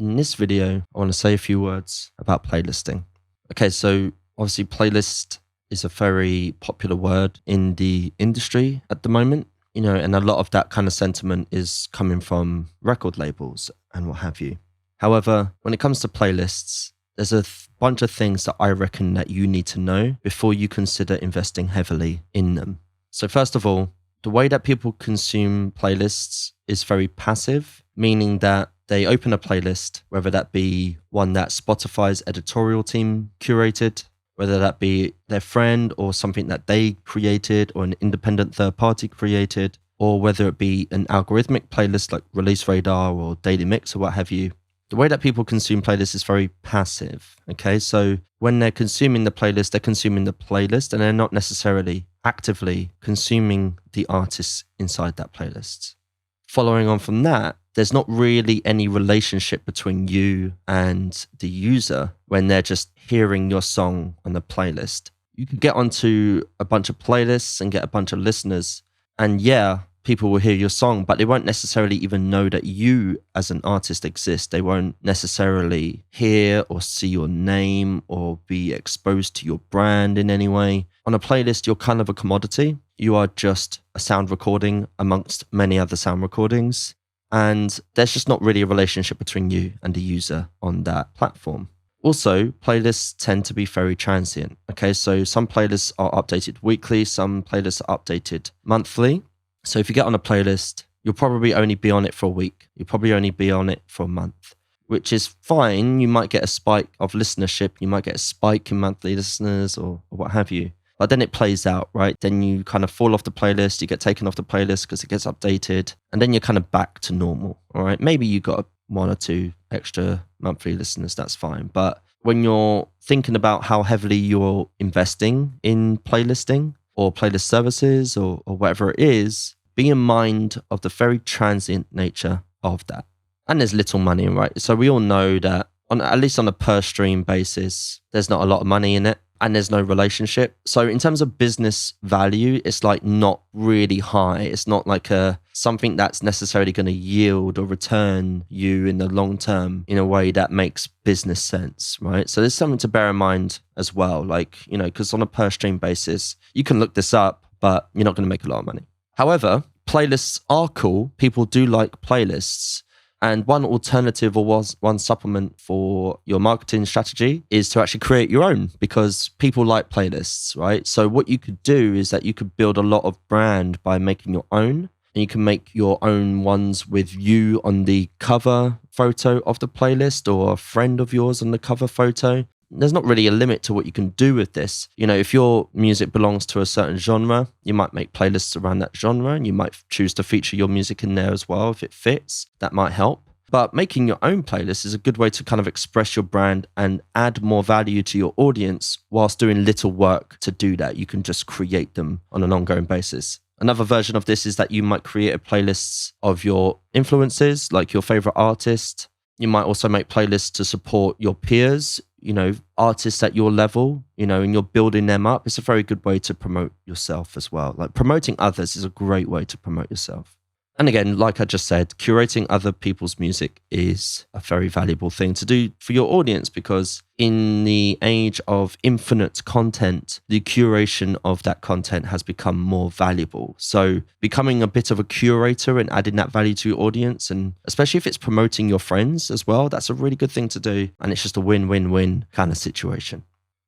In this video, I want to say a few words about playlisting. Okay, so obviously playlist is a very popular word in the industry at the moment, and a lot of that kind of sentiment is coming from record labels and what have you. However, when it comes to playlists, there's a bunch of things that I reckon that you need to know before you consider investing heavily in them. So first of all, the way that people consume playlists is very passive, meaning that they open a playlist, whether that be one that Spotify's editorial team curated, whether that be their friend or something that they created or an independent third party created, or whether it be an algorithmic playlist like Release Radar or Daily Mix or what have you. The way that people consume playlists is very passive. Okay, so when they're consuming the playlist and they're not necessarily actively consuming the artists inside that playlist. Following on from that, there's not really any relationship between you and the user when they're just hearing your song on the playlist. You can get onto a bunch of playlists and get a bunch of listeners, and people will hear your song, but they won't necessarily even know that you as an artist exist. They won't necessarily hear or see your name or be exposed to your brand in any way. On a playlist, you're kind of a commodity. You are just a sound recording amongst many other sound recordings. And there's just not really a relationship between you and the user on that platform. Also, playlists tend to be very transient. Okay, so some playlists are updated weekly, some playlists are updated monthly. So if you get on a playlist, you'll probably only be on it for a week. You'll probably only be on it for a month, which is fine. You might get a spike of listenership. You might get a spike in monthly listeners or what have you. But then it plays out, right? Then you kind of fall off the playlist. You get taken off the playlist because it gets updated. And then you're kind of back to normal, all right? Maybe you got one or two extra monthly listeners. That's fine. But when you're thinking about how heavily you're investing in playlisting, or playlist services or whatever it is, be in mind of the very transient nature of that. And there's little money, right? So we all know that at least on a per stream basis, there's not a lot of money in it and there's no relationship. So in terms of business value, it's like not really high. It's not like something that's necessarily going to yield or return you in the long term in a way that makes business sense, right? So there's something to bear in mind as well. Like, because on a per stream basis, you can look this up, but you're not going to make a lot of money. However, playlists are cool. People do like playlists. And one alternative or one supplement for your marketing strategy is to actually create your own, because people like playlists, right? So what you could do is that you could build a lot of brand by making your own. And you can make your own ones with you on the cover photo of the playlist or a friend of yours on the cover photo. There's not really a limit to what you can do with this. If your music belongs to a certain genre, you might make playlists around that genre and you might choose to feature your music in there as well if it fits. That might help. But making your own playlist is a good way to kind of express your brand and add more value to your audience whilst doing little work to do that. You can just create them on an ongoing basis. Another version of this is that you might create a playlist of your influences, like your favorite artist. You might also make playlists to support your peers, artists at your level, and you're building them up. It's a very good way to promote yourself as well. Like promoting others is a great way to promote yourself. And again, like I just said, curating other people's music is a very valuable thing to do for your audience, because in the age of infinite content, the curation of that content has become more valuable. So becoming a bit of a curator and adding that value to your audience, and especially if it's promoting your friends as well, that's a really good thing to do. And it's just a win-win-win kind of situation.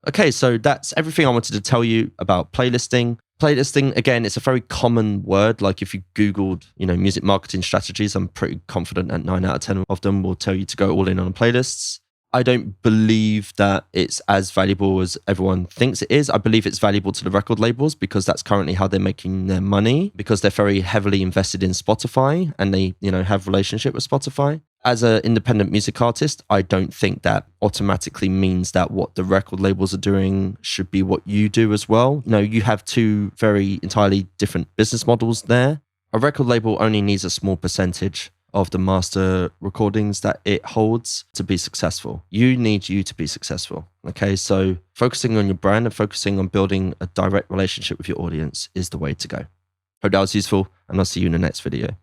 Okay, so that's everything I wanted to tell you about playlisting. Playlisting, again, it's a very common word. Like if you Googled, music marketing strategies, I'm pretty confident that 9 out of 10 of them will tell you to go all in on playlists. I don't believe that it's as valuable as everyone thinks it is. I believe it's valuable to the record labels because that's currently how they're making their money, because they're very heavily invested in Spotify and they, have a relationship with Spotify. As an independent music artist, I don't think that automatically means that what the record labels are doing should be what you do as well. You have two very entirely different business models there. A record label only needs a small percentage of the master recordings that it holds to be successful. You need you to be successful. Okay, so focusing on your brand and focusing on building a direct relationship with your audience is the way to go. Hope that was useful, and I'll see you in the next video.